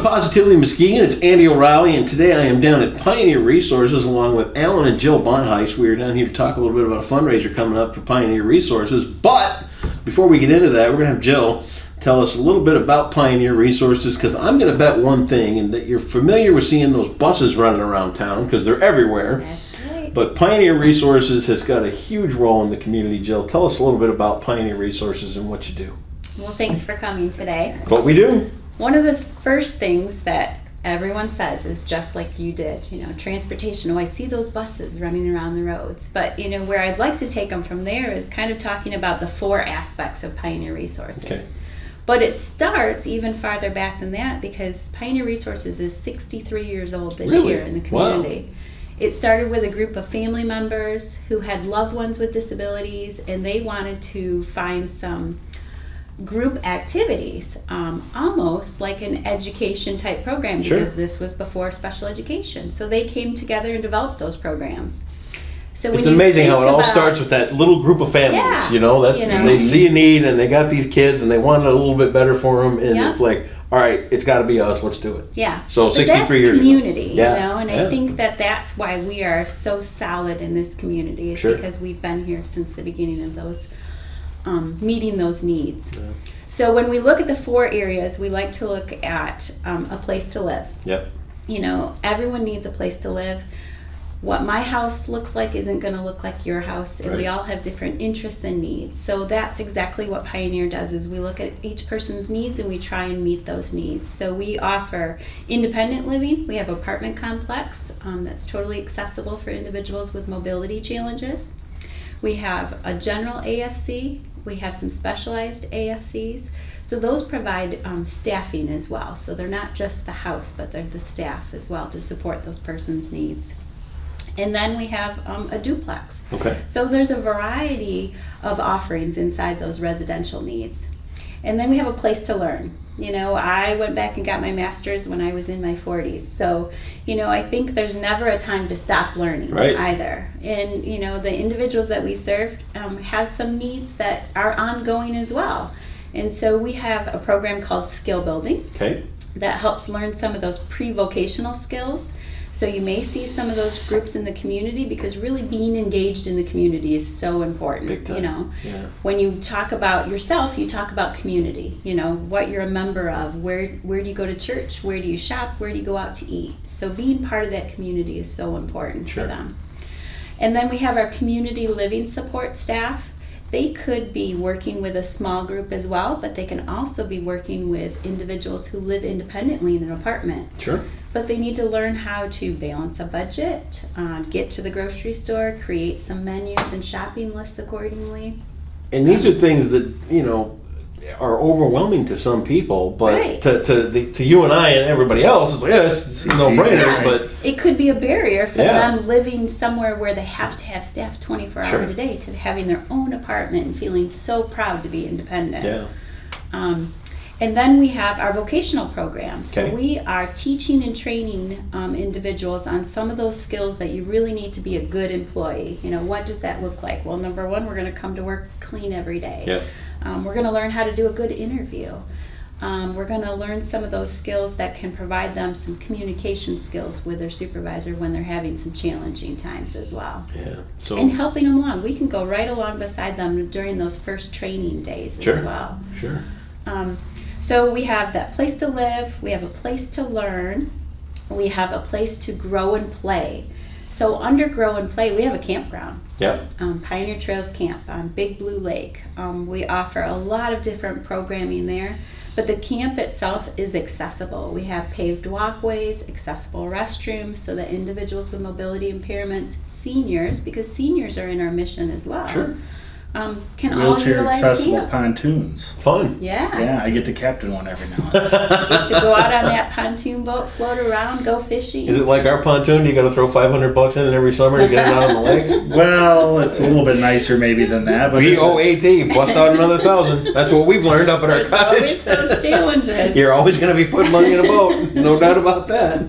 Positively Muskegon. It's Andy O'Reilly, and today I am down at Pioneer Resources along with Alan and Jill Bonthuis. We are down here to talk a little bit about a fundraiser coming up for Pioneer Resources. But before we get into that, we're going to have Jill tell us a little bit about Pioneer Resources, because I'm going to bet one thing, and that you're familiar with seeing those buses running around town because they're everywhere. That's right. But Pioneer Resources has got a huge role in the community. Jill, tell us a little bit about Pioneer Resources and what you do. Well, thanks for coming today. What we do. One of the first things that everyone says is just like you did, transportation. Oh, I see those buses running around the roads. But, where I'd like to take them from there is kind of talking about the four aspects of Pioneer Resources. Okay. But it starts even farther back than that, because Pioneer Resources is 63 years old this Really? year in the community. Wow. It started with a group of family members who had loved ones with disabilities, and they wanted to find some group activities, almost like an education type program, Sure. because this was before special education. So they came together and developed those programs. So It's amazing how it all starts with that little group of families. Yeah, They see a need and they got these kids and they want it a little bit better for them, and Yeah. it's like, all right, it's got to be us. Let's do it. Yeah. So But 63 that's years community, ago. Yeah. and Yeah. I think that's why we are so solid in this community, is Sure. because we've been here since the beginning of those, meeting those needs. Yeah. So when we look at the four areas, we like to look at a place to live. Yep. Everyone needs a place to live. What my house looks like isn't going to look like your house, and we Right. all have different interests and needs. So that's exactly what Pioneer does, is we look at each person's needs and we try and meet those needs. So we offer independent living. We have an apartment complex that's totally accessible for individuals with mobility challenges. We have a general AFC. We have some specialized AFCs. So those provide staffing as well. So they're not just the house, but they're the staff as well to support those person's needs. And then we have a duplex. Okay. So there's a variety of offerings inside those residential needs. And then we have a place to learn. I went back and got my master's when I was in my 40s. So, I think there's never a time to stop learning Right. either. And, the individuals that we serve have some needs that are ongoing as well. And so we have a program called Skill Building Okay. that helps learn some of those pre-vocational skills. So you may see some of those groups in the community, because really being engaged in the community is so important. Big time. Yeah. When you talk about yourself, you talk about community, what you're a member of, where do you go to church, where do you shop, where do you go out to eat. So being part of that community is so important Sure. for them. And then we have our community living support staff. They could be working with a small group as well, but they can also be working with individuals who live independently in an apartment. Sure. But they need to learn how to balance a budget, get to the grocery store, create some menus and shopping lists accordingly. And these are things that, are overwhelming to some people, but Right. to you and I and everybody else, it's like, it's a no-brainer, Yeah. but It could be a barrier for Yeah. them living somewhere where they have to have staff 24 Sure. hours a day, to having their own apartment and feeling so proud to be independent. yeah. And then we have our vocational program. So Okay. we are teaching and training individuals on some of those skills that you really need to be a good employee. What does that look like? Well, number one, we're going to come to work clean every day. Yeah. We're going to learn how to do a good interview. We're going to learn some of those skills that can provide them some communication skills with their supervisor when they're having some challenging times as well. Yeah. So And helping them along. We can go right along beside them during those first training days Sure. as well. Sure. So we have that place to live, we have a place to learn, we have a place to grow and play. So under Grow and Play, we have a campground. Yeah. Pioneer Trails Camp on Big Blue Lake. We offer a lot of different programming there, but the camp itself is accessible. We have paved walkways, accessible restrooms, so that individuals with mobility impairments, seniors, because seniors are in our mission as well, Sure. can all Wheelchair utilize accessible camp. pontoons. Fun. Yeah. Yeah, I get to captain one every now and then. Get to go out on that pontoon boat, float around, go fishing. Is it like our pontoon? You got to throw $500 in it every summer to get it out on the lake? Well, it's a little bit nicer maybe than that, but BOAT, bust out another 1,000. That's what we've learned up at our There's cottage. always those challenges. You're always going to be putting money in a boat. No doubt about that.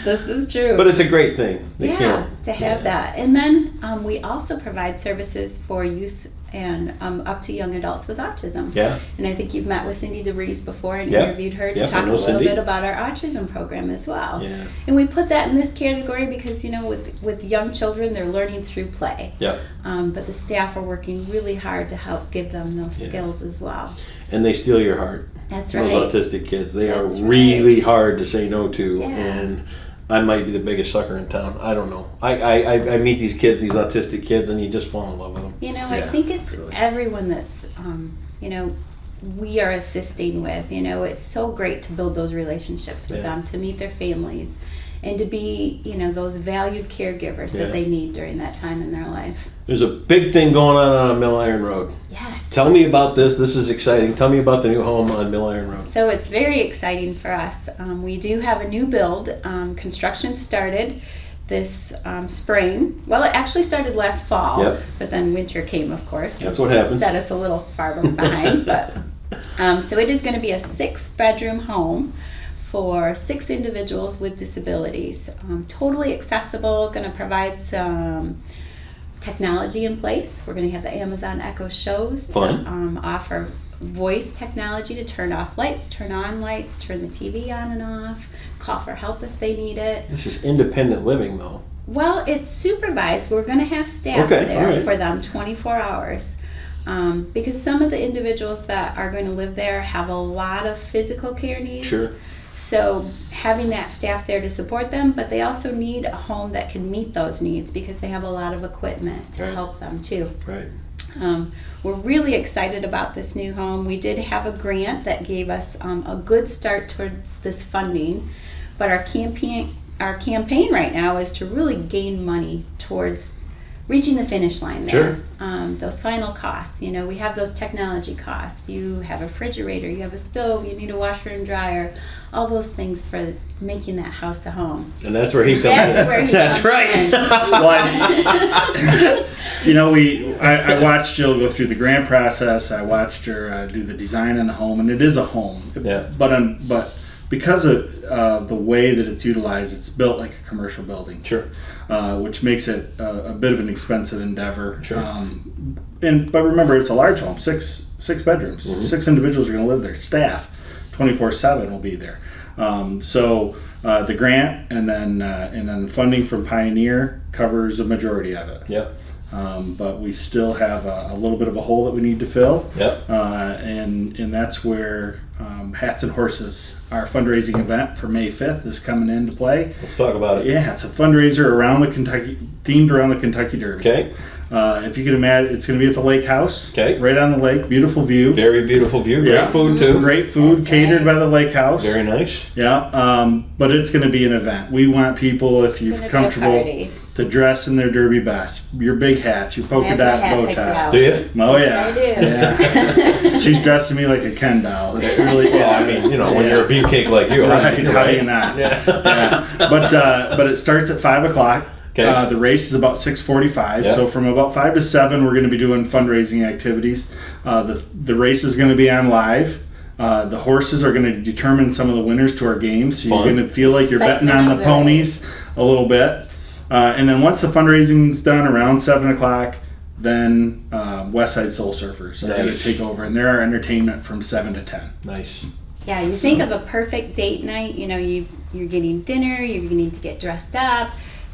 This is true. But it's a great thing. The Yeah. camp. to have Yeah. that. And then we also provide services for youth and up to young adults with autism. Yeah. And I think you've met with Cindy DeVries before and Yeah. interviewed her to Yeah, I talk a know little Cindy. bit about our autism program as well. Yeah. And we put that in this category because, with young children, they're learning through play. Yeah. But the staff are working really hard to help give them those Yeah. skills as well. And they steal your heart. That's right. Those autistic kids, they That's are right. really hard to say no to. Yeah. And I might be the biggest sucker in town. I don't know. I meet these kids, these autistic kids, and you just fall in love with them. I Yeah, think it's really. everyone that's, we are assisting with. It's so great to build those relationships with Yeah. them, to meet their families, and to be, those valued caregivers Yeah. that they need during that time in their life. There's a big thing going on Milliron Road. Yes. Tell me about this. This is exciting. Tell me about the new home on Milliron Road. So it's very exciting for us. We do have a new build. Construction started this spring. Well, it actually started last fall, Yep. but then winter came, of course. That's what happens. Set us a little far behind. But so it is going to be a 6-bedroom home for 6 individuals with disabilities. Totally accessible. Going to provide some technology in place. We're going to have the Amazon Echo shows Fun. to offer voice technology to turn off lights, turn on lights, turn the TV on and off, call for help if they need it. This is independent living, though. Well, it's supervised. We're going to have staff Okay, there all right. for them 24 hours. Because some of the individuals that are going to live there have a lot of physical care needs. Sure. So having that staff there to support them, but they also need a home that can meet those needs because they have a lot of equipment to Right. help them too. Right. We're really excited about this new home. We did have a grant that gave us a good start towards this funding, but our campaign right now is to really gain money towards reaching the finish line there. Sure. Those final costs, we have those technology costs. You have a refrigerator, you have a stove, you need a washer and dryer, all those things for making that house a home. And that's where he comes That's in. where he That's comes right. in. I watched Jill go through the grant process. I watched her do the design in the home, and it is a home. Yeah. But because of the way that it's utilized, it's built like a commercial building. Sure. Which makes it a bit of an expensive endeavor. Sure. But remember, it's a large home, six bedrooms. Mhm. 6 individuals are going to live there. Staff, 24/7 will be there. So the grant and then funding from Pioneer covers a majority of it. Yep. But we still have a little bit of a hole that we need to fill. Yep. And that's where Hats and Horses, our fundraising event for May 5th, is coming into play. Let's talk about it. Yeah, it's a fundraiser themed around the Kentucky Derby. Okay. If you can imagine, it's going to be at the Lakehouse. Okay. Right on the lake, beautiful view. Very beautiful view. Great Yeah. food, too. Great food, That's catered right. by the Lakehouse. Very nice. Yeah, but it's going to be an event. We want people, if you're It's gonna be a comfortable, party. to dress in their derby best. Your big hats, your polka I have my dot hat bow picked tie. out. Do you? Oh yeah, I do. Yeah. She's dressing me like a Ken doll. It's really Well, I mean, when you're a beefcake like you, Right, how do you right? not? Yeah. Yeah. But it starts at 5:00. Okay. The race is about 6:45. Yeah. So from about 5 to 7, we're going to be doing fundraising activities. The race is going to be on live. The horses are going to determine some of the winners to our games. So Fun. you're going to feel like you're betting on Excitement the of the ponies a little bit. And then once the fundraising's done around 7:00, then West Side Soul Surfers are going to Nice. take over, and they're our entertainment from 7 to 10. Nice. Yeah, you think of a perfect date night. You're getting dinner. You're getting to get dressed up.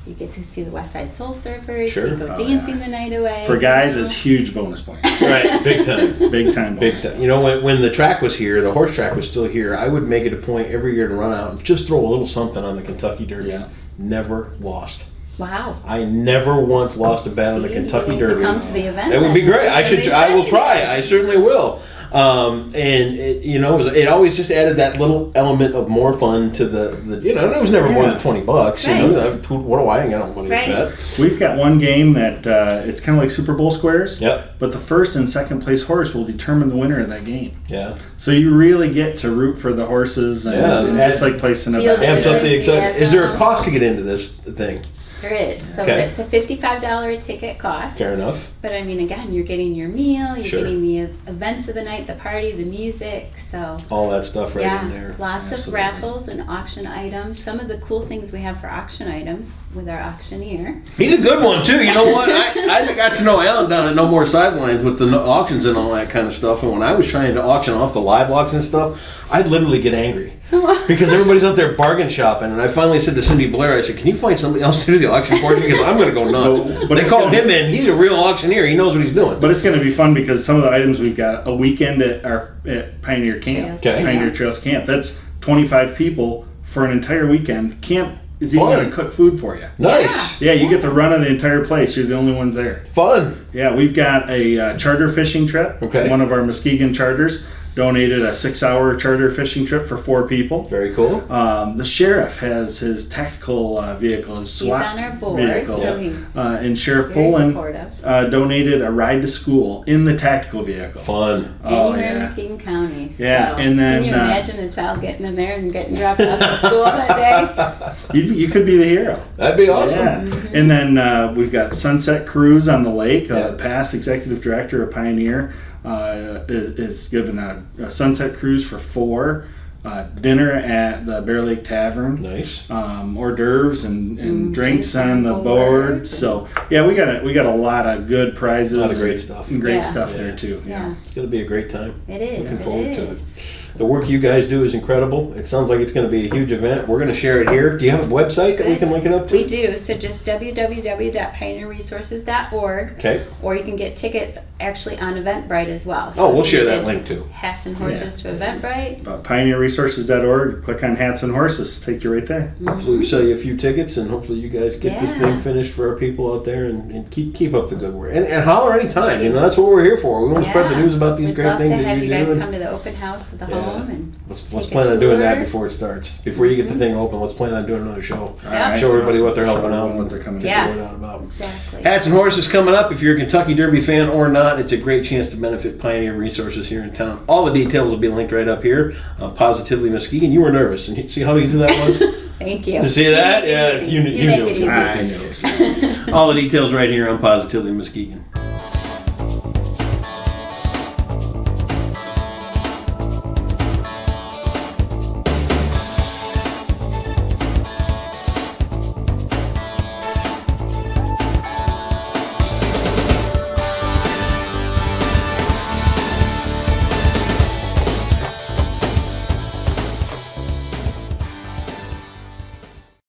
You get to see the West Side Soul Surfers. Sure. You go Oh, dancing yeah. the night away. For guys, it's huge bonus points. Right. Big time. Big time Big bonus. time. When the track was here, the horse track was still here, I would make it a point every year to run out and just throw a little something on the Kentucky Derby. Yeah. Never lost. Wow. I never once lost a bet on the See, Kentucky you need Derby. to come to the event. That would be then. great. I Somebody's will ready. try. I certainly will. And it always just added that little element of more fun to the and it was never more than $20. Right. What do I got money Right. at that? We've got one game that it's kind of like Super Bowl squares. Yep. But the first and second place horse will determine the winner of that game. Yeah. So you really get to root for the horses, and, Yeah. and just like placing a Feel bet. the Amps up the excitement. Is there a enthusiasm. cost to get into this thing? There is. So Okay. it's a $55 ticket cost. Fair enough. But I mean, again, you're getting your meal, you're Sure. getting the events of the night, the party, the music. So All that stuff right yeah, in there. lots of Absolutely. raffles and auction items. Some of the cool things we have for auction items with our auctioneer. He's a good one too. You know what? I got to know Alan down at No More Sidelines with the auctions and all that kind of stuff. And when I was trying to auction off the live logs and stuff, I'd literally get angry because everybody's out there bargain shopping. And I finally said to Cindy Blair, I said, "Can you find somebody else to do the auction for you? Because I'm going to go nuts." But But they it's called gonna- him in. He's a real auctioneer. He knows what he's doing. But it's going to be fun because some of the items we've got a weekend at Pioneer Camp, Trails. Okay. Pioneer Trails Camp. That's 25 people for an entire weekend. Camp is even Fun. going to cook food for you. Nice. Yeah, you get the run of the entire place. You're the only ones there. Fun. Yeah, we've got a charter fishing trip. Okay. One of our Muskegon charters donated a 6-hour charter fishing trip for 4 people. Very cool. The sheriff has his tactical vehicle, his He's SWAT on our board, vehicle. so he's And Sheriff very Poland supportive. donated a ride to school in the tactical vehicle. Fun. Oh, Anywhere in yeah. Muskegon County. Yeah, So, and then, can you imagine a child getting in there and getting dropped off at school that day? You could be the hero. That'd be awesome. Yeah. And then we've got Sunset Cruise on the lake. Yeah. The past executive director of Pioneer is given a sunset cruise for 4. Dinner at the Bear Lake Tavern. Nice. Hors d'oeuvres and drinks drinks on on the board. board. So yeah, we got a lot of good prizes. A lot of and- great stuff. and great Yeah. stuff Yeah. there too. Yeah, It's going to be a great time. it is. Looking It forward to it. is. The work you guys do is incredible. It sounds like it's going to be a huge event. We're going to share it here. Do you have a website that we can link it up to? We do. So just www.pioneerresources.org, Okay. or you can get tickets actually on Eventbrite as well. Oh, we'll if share you that did link too. Hats and horses to Eventbrite. Pioneerresources.org. Click on hats and horses. Take you right there. Hopefully we sell you a few tickets, and hopefully you guys get this Yeah. thing finished for our people out there, and keep up the good work. And holler anytime. You know, that's what we're here for. We want to spread the news about these We'd great love things to that have you you guys do. and come to the open house at the Yeah. home and let's take plan a on doing that tour. before it starts. Before you get the thing open, let's plan on doing another show. All right, Show everybody awesome. what they're helping Show out everyone and what they're coming Yeah. get the word out about. Exactly. Hats and Horses coming up. If you're a Kentucky Derby fan or not, it's a great chance to benefit Pioneer Resources here in town. All the details will be linked right up here. Positively Muskegon. You were nervous, and you see how easy that was? Thank you. You see that? You make it Yeah, easy. you You make knew it it was easy. I know. All the details right here on Positively Muskegon.